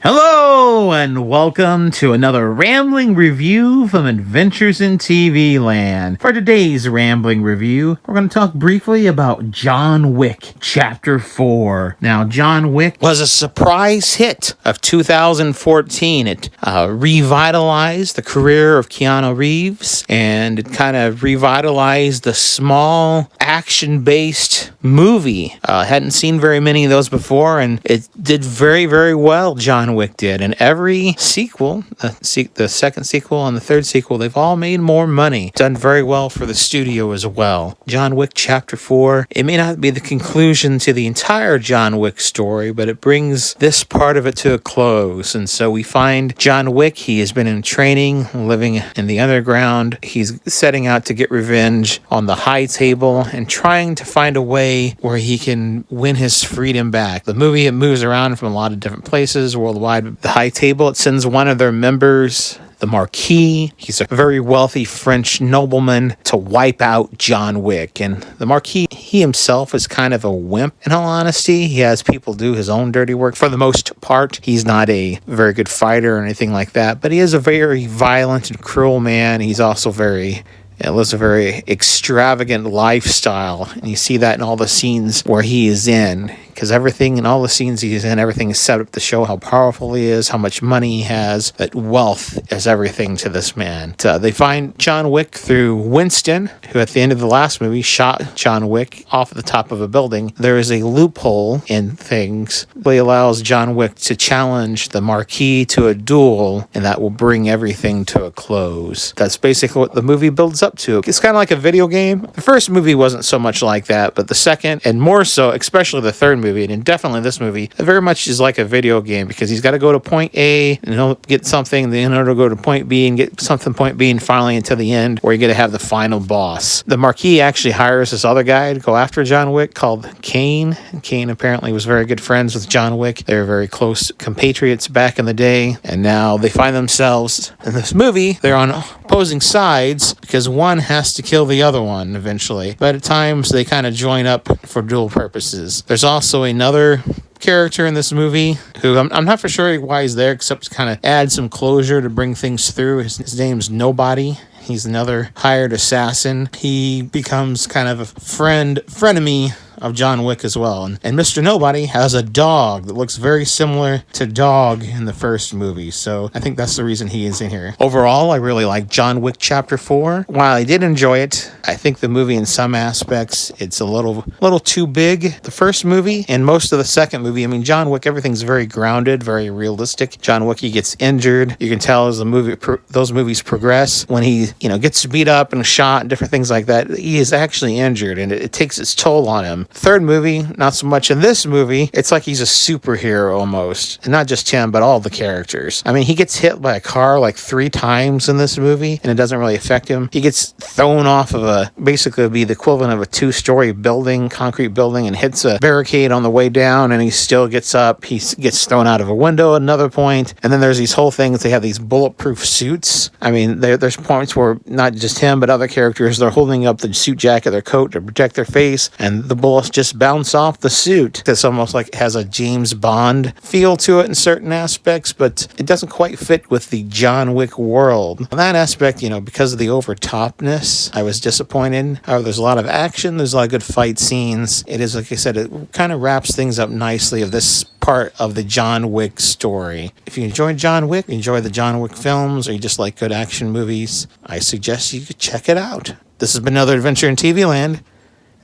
Hello, and welcome to another Rambling review from Adventures in TV Land. For today's Rambling review, we're going to talk briefly about John Wick, Chapter 4. Now, John Wick was a surprise hit of 2014. It revitalized the career of Keanu Reeves, and it kind of revitalized the small, action-based movie. Hadn't seen very many of those before, and it did very, very well, John Wick did. And every sequel, the second sequel and the third sequel, they've all made more money. Done very well for the studio as well. John Wick Chapter 4, it may not be the conclusion to the entire John Wick story, but it brings this part of it to a close. And so we find John Wick, he has been in training, living in the underground. He's setting out to get revenge on the high table and trying to find a way where he can win his freedom back. The movie, it moves around from a lot of different places worldwide. The high table, it sends one of their members, the Marquis. He's a very wealthy French nobleman, to wipe out John Wick. And the Marquis, he himself is kind of a wimp, in all honesty. He has people do his own dirty work. For the most part, he's not a very good fighter or anything like that, but he is a very violent and cruel man. He's also lives a very extravagant lifestyle, and you see that in all the scenes where he is in, because everything in all the scenes he's in, everything is set up to show how powerful he is, how much money he has, that wealth is everything to this man. They find John Wick through Winston, who at the end of the last movie shot John Wick off the top of a building. There is a loophole in things that allows John Wick to challenge the Marquis to a duel, and that will bring everything to a close. That's basically what the movie builds up to. It's kind of like a video game. The first movie wasn't so much like that, but the second, and more so, especially the third movie, and definitely this movie, it very much is like a video game, because he's got to go to point A and he'll get something, then he'll go to point B and get something, point B, and finally until the end where you get to have the final boss. The Marquis actually hires this other guy to go after John Wick called Kane. And Kane apparently was very good friends with John Wick. They were very close compatriots back in the day, and now they find themselves in this movie. They're on opposing sides because one has to kill the other one eventually, but at times they kind of join up for dual purposes. There's also another character in this movie who I'm not for sure why he's there, except to kind of add some closure to bring things through. His name's Nobody. He's another hired assassin. He becomes kind of a frenemy of John Wick as well. And Mr. Nobody has a dog that looks very similar to Dog in the first movie. So I think that's the reason he is in here. Overall, I really like John Wick Chapter 4. While I did enjoy it, I think the movie in some aspects, it's a little too big. The first movie and most of the second movie, I mean, John Wick, everything's very grounded, very realistic. John Wick, he gets injured. You can tell as those movies progress, when he gets beat up and shot and different things like that, he is actually injured, and it takes its toll on him. Third movie, not so much. In this movie, it's like he's a superhero almost. And not just him, but all the characters. I mean, he gets hit by a car like 3 times in this movie, and it doesn't really affect him. He gets thrown off of basically be the equivalent of a 2-story building, concrete building, and hits a barricade on the way down, and he still gets up. He gets thrown out of a window at another point. And then there's these whole things. They have these bulletproof suits. I mean, there's points where not just him, but other characters, they're holding up the suit jacket, their coat to protect their face, and the bullets just bounce off the suit. It's almost like it has a James Bond feel to it in certain aspects, but it doesn't quite fit with the John Wick world. In that aspect, because of the overtopness, I was disappointed. However, there's a lot of action, there's a lot of good fight scenes. It is, like I said, it kind of wraps things up nicely of this part of the John Wick story. If you enjoy John Wick, you enjoy the John Wick films, or you just like good action movies, I suggest you could check it out. This has been another adventure in TV Land.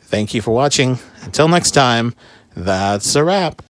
Thank you for watching. Until next time, that's a wrap.